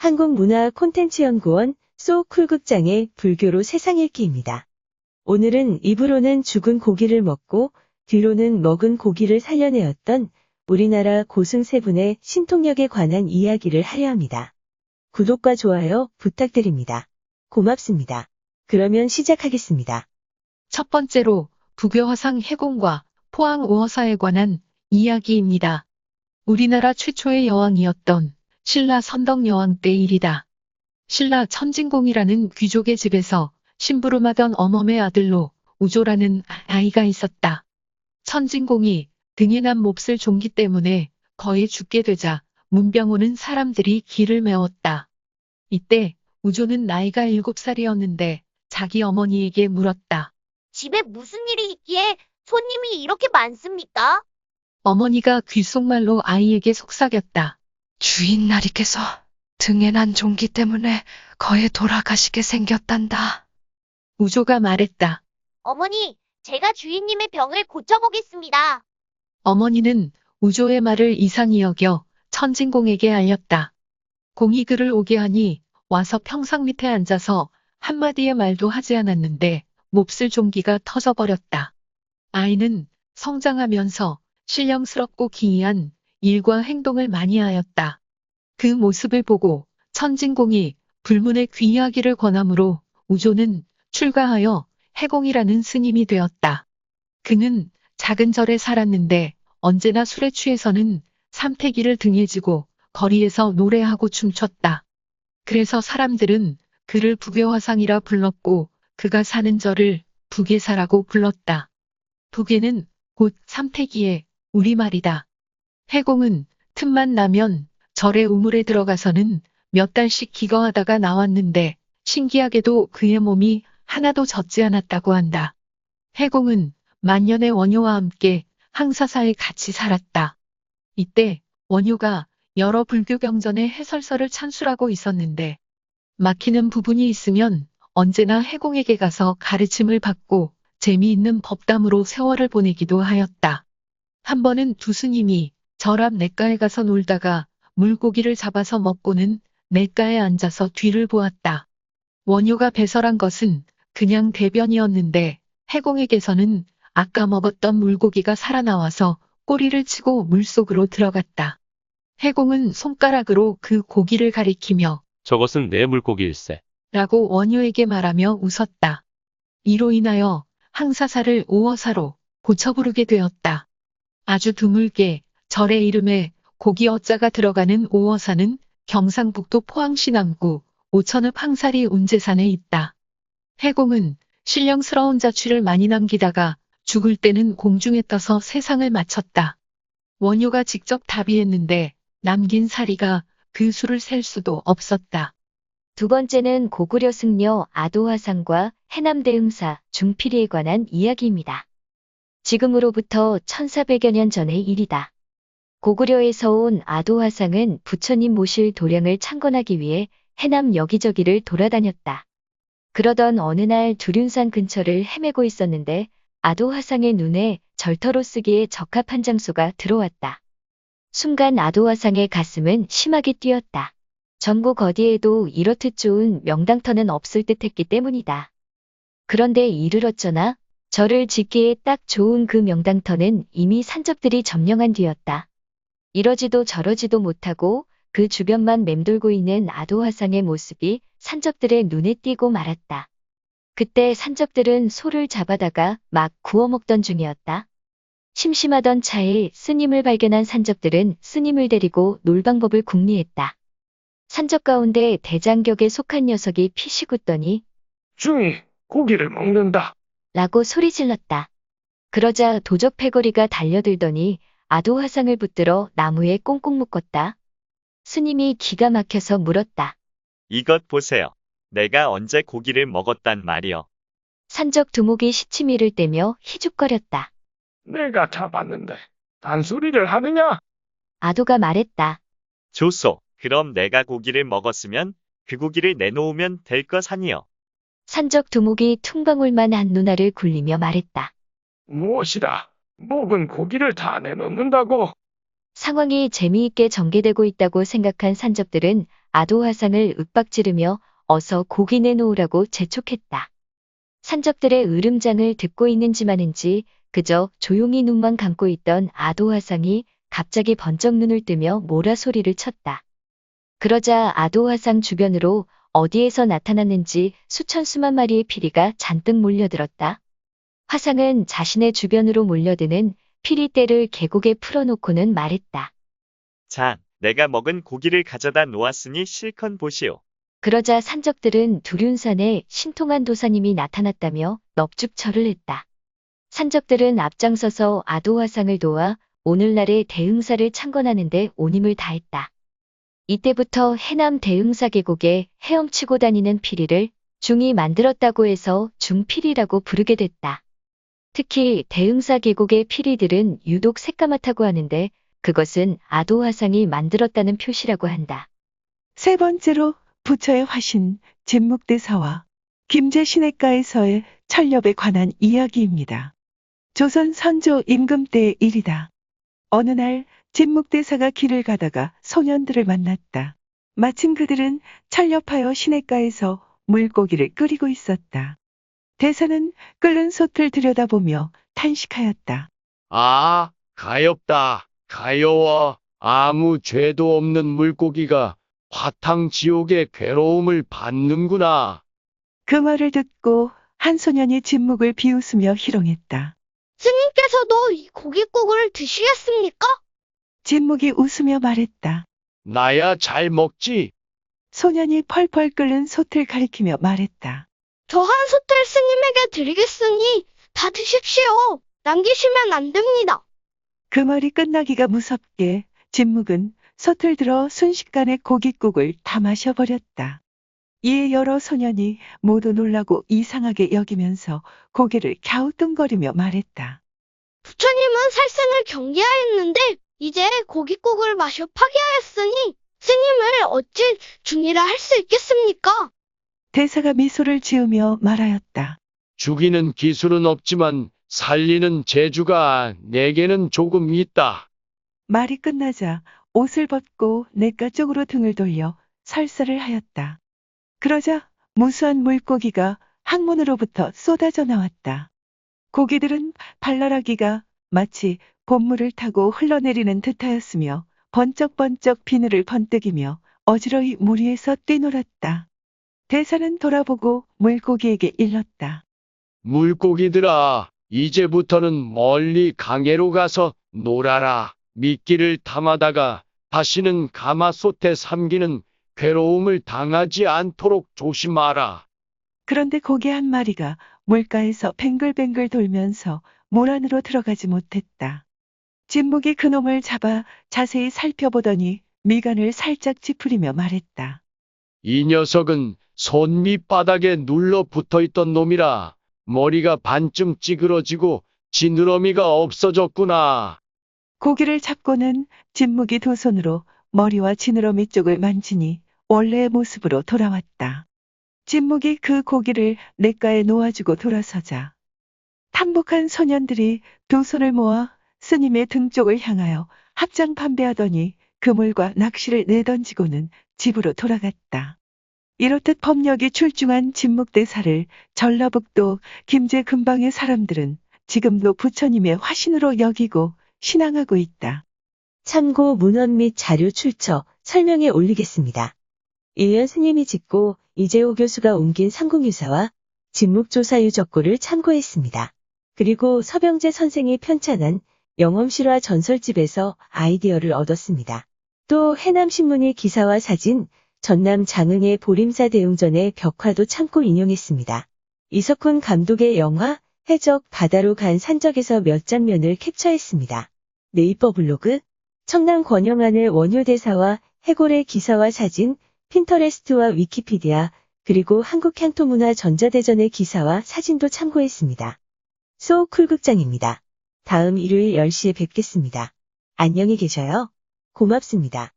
한국문화 콘텐츠연구원 소쿨극장의 불교로 세상 읽기입니다. 오늘은 입으로는 죽은 고기를 먹고 뒤로는 먹은 고기를 살려내었던 우리나라 고승 세 분의 신통력에 관한 이야기를 하려 합니다. 구독과 좋아요 부탁드립니다. 고맙습니다. 그러면 시작하겠습니다. 첫 번째로 부교화상 해공과 포항 오어사에 관한 이야기입니다. 우리나라 최초의 여왕이었던 신라 선덕여왕 때 일이다. 신라 천진공이라는 귀족의 집에서 심부름하던 어멈의 아들로 우조라는 아이가 있었다. 천진공이 등에 난 몹쓸 종기 때문에 거의 죽게 되자 문병 오는 사람들이 길을 메웠다. 이때 우조는 나이가 7살이었는데 자기 어머니에게 물었다. 집에 무슨 일이 있기에 손님이 이렇게 많습니까? 어머니가 귓속말로 아이에게 속삭였다. 주인 나리께서 등에 난 종기 때문에 거의 돌아가시게 생겼단다. 우조가 말했다. 어머니, 제가 주인님의 병을 고쳐보겠습니다. 어머니는 우조의 말을 이상히 여겨 천진공에게 알렸다. 공이 그를 오게 하니 와서 평상 밑에 앉아서 한마디의 말도 하지 않았는데 몹쓸 종기가 터져버렸다. 아이는 성장하면서 신령스럽고 기이한 일과 행동을 많이 하였다. 그 모습을 보고 천진공이 불문의 귀하기를 권하므로 우조는 출가하여 해공이라는 스님이 되었다. 그는 작은 절에 살았는데 언제나 술에 취해서는 삼태기를 등에 지고 거리에서 노래하고 춤췄다. 그래서 사람들은 그를 부교화상이라 불렀고 그가 사는 절을 부계사라고 불렀다. 부계는 곧 삼태기의 우리말이다. 해공은 틈만 나면 절의 우물에 들어가서는 몇 달씩 기거하다가 나왔는데 신기하게도 그의 몸이 하나도 젖지 않았다고 한다. 해공은 만년의 원효와 함께 항사사에 같이 살았다. 이때 원효가 여러 불교 경전의 해설서를 찬술하고 있었는데 막히는 부분이 있으면 언제나 해공에게 가서 가르침을 받고 재미있는 법담으로 세월을 보내기도 하였다. 한 번은 두 스님이 절 앞 냇가에 가서 놀다가 물고기를 잡아서 먹고는 냇가에 앉아서 뒤를 보았다. 원효가 배설한 것은 그냥 대변이었는데 해공에게서는 아까 먹었던 물고기가 살아나와서 꼬리를 치고 물속으로 들어갔다. 해공은 손가락으로 그 고기를 가리키며 저것은 내 물고기일세. 라고 원효에게 말하며 웃었다. 이로 인하여 항사사를 오어사로 고쳐 부르게 되었다. 아주 드물게 절의 이름에 고기 어자가 들어가는 오어사는 경상북도 포항시 남구 오천읍 항사리 운제산에 있다. 해공은 신령스러운 자취를 많이 남기다가 죽을 때는 공중에 떠서 세상을 마쳤다. 원효가 직접 답의했는데 남긴 사리가 그 수를 셀 수도 없었다. 두 번째는 고구려 승려 아도화상과 해남대흥사 중필이에 관한 이야기입니다. 지금으로부터 1400여 년 전의 일이다. 고구려에서 온 아도화상은 부처님 모실 도량을 창건하기 위해 해남 여기저기를 돌아다녔다. 그러던 어느 날 두륜산 근처를 헤매고 있었는데 아도화상의 눈에 절터로 쓰기에 적합한 장소가 들어왔다. 순간 아도화상의 가슴은 심하게 뛰었다. 전국 어디에도 이렇듯 좋은 명당터는 없을 듯 했기 때문이다. 그런데 이를 어쩌나 절을 짓기에 딱 좋은 그 명당터는 이미 산적들이 점령한 뒤였다. 이러지도 저러지도 못하고 그 주변만 맴돌고 있는 아도화상의 모습이 산적들의 눈에 띄고 말았다. 그때 산적들은 소를 잡아다가 막 구워 먹던 중이었다. 심심하던 차에 스님을 발견한 산적들은 스님을 데리고 놀 방법을 궁리했다. 산적 가운데 대장격에 속한 녀석이 피식웃더니 중이 고기를 먹는다. 라고 소리질렀다. 그러자 도적 패거리가 달려들더니 아도화상을 붙들어 나무에 꽁꽁 묶었다. 스님이 기가 막혀서 물었다. 이것 보세요. 내가 언제 고기를 먹었단 말이요. 산적 두목이 시치미를 떼며 희죽거렸다. 내가 잡았는데 단소리를 하느냐? 아도가 말했다. 좋소. 그럼 내가 고기를 먹었으면 그 고기를 내놓으면 될 것아니요. 산적 두목이 퉁방울만 한 누나를 굴리며 말했다. 무엇이라? 목은 고기를 다 내놓는다고? 상황이 재미있게 전개되고 있다고 생각한 산적들은 아도화상을 윽박지르며 어서 고기 내놓으라고 재촉했다. 산적들의 으름장을 듣고 있는지 마는지 그저 조용히 눈만 감고 있던 아도화상이 갑자기 번쩍 눈을 뜨며 모라 소리를 쳤다. 그러자 아도화상 주변으로 어디에서 나타났는지 수천 수만 마리의 피리가 잔뜩 몰려들었다. 화상은 자신의 주변으로 몰려드는 피리떼를 계곡에 풀어놓고는 말했다. 자, 내가 먹은 고기를 가져다 놓았으니 실컷 보시오. 그러자 산적들은 두륜산에 신통한 도사님이 나타났다며 넙죽 절을 했다. 산적들은 앞장서서 아도화상을 도와 오늘날의 대흥사를 창건하는데 온 힘을 다했다. 이때부터 해남 대흥사 계곡에 헤엄치고 다니는 피리를 중이 만들었다고 해서 중피리라고 부르게 됐다. 특히 대흥사 계곡의 피리들은 유독 새까맣다고 하는데 그것은 아도화상이 만들었다는 표시라고 한다. 세 번째로 부처의 화신 진묵대사와 김제 시냇가에서의 철렵에 관한 이야기입니다. 조선 선조 임금 때의 일이다. 어느 날 진묵대사가 길을 가다가 소년들을 만났다. 마침 그들은 철렵하여 시냇가에서 물고기를 끓이고 있었다. 대사는 끓는 솥을 들여다보며 탄식하였다. 아, 가엾다. 가여워. 아무 죄도 없는 물고기가 화탕 지옥의 괴로움을 받는구나. 그 말을 듣고 한 소년이 진묵을 비웃으며 희롱했다. 스님께서도 이 고깃국을 드시겠습니까? 진묵이 웃으며 말했다. 나야 잘 먹지. 소년이 펄펄 끓는 솥을 가리키며 말했다. 저 한 솥을 스님에게 드리겠으니 다 드십시오. 남기시면 안 됩니다. 그 말이 끝나기가 무섭게 진묵은 솥을 들어 순식간에 고깃국을 다 마셔버렸다. 이에 여러 소년이 모두 놀라고 이상하게 여기면서 고개를 갸우뚱거리며 말했다. 부처님은 살생을 경계하였는데 이제 고깃국을 마셔 파괴하였으니 스님을 어찌 중이라 할 수 있겠습니까? 대사가 미소를 지으며 말하였다. 죽이는 기술은 없지만 살리는 재주가 내게는 조금 있다. 말이 끝나자 옷을 벗고 냇가 쪽으로 등을 돌려 설사를 하였다. 그러자 무수한 물고기가 항문으로부터 쏟아져 나왔다. 고기들은 발랄하기가 마치 봄물을 타고 흘러내리는 듯하였으며 번쩍번쩍 비늘을 번뜩이며 어지러이 물 위에서 뛰놀았다. 대사는 돌아보고 물고기에게 일렀다. 물고기들아, 이제부터는 멀리 강에로 가서 놀아라. 미끼를 탐하다가 다시는 가마솥에 삼기는 괴로움을 당하지 않도록 조심하라. 그런데 고기 한 마리가 물가에서 뱅글뱅글 돌면서 물 안으로 들어가지 못했다. 진묵이 그놈을 잡아 자세히 살펴보더니 미간을 살짝 찌푸리며 말했다. 이 녀석은 손 밑바닥에 눌러 붙어있던 놈이라 머리가 반쯤 찌그러지고 지느러미가 없어졌구나. 고기를 잡고는 진묵이 두 손으로 머리와 지느러미 쪽을 만지니 원래의 모습으로 돌아왔다. 진묵이 그 고기를 냇가에 놓아주고 돌아서자 탐복한 소년들이 두 손을 모아 스님의 등 쪽을 향하여 합장 판배하더니 그물과 낚시를 내던지고는 집으로 돌아갔다. 이렇듯 법력이 출중한 진묵대사를 전라북도 김제 근방의 사람들은 지금도 부처님의 화신으로 여기고 신앙하고 있다. 참고 문헌 및 자료 출처 설명에 올리겠습니다. 1년 스님이 짓고 이재호 교수가 옮긴 상궁유사와 진묵조사유적고를 참고했습니다. 그리고 서병재 선생이 편찬한 영엄실화 전설집에서 아이디어를 얻었습니다. 또 해남신문의 기사와 사진, 전남 장흥의 보림사 대웅전의 벽화도 참고 인용했습니다. 이석훈 감독의 영화 해적 바다로 간 산적에서 몇 장면을 캡처했습니다. 네이버 블로그, 청남 권영안의 원효대사와 해골의 기사와 사진, 핀터레스트와 위키피디아, 그리고 한국향토문화 전자대전의 기사와 사진도 참고했습니다. 소쿨극장입니다. 다음 일요일 10시에 뵙겠습니다. 안녕히 계셔요. 고맙습니다.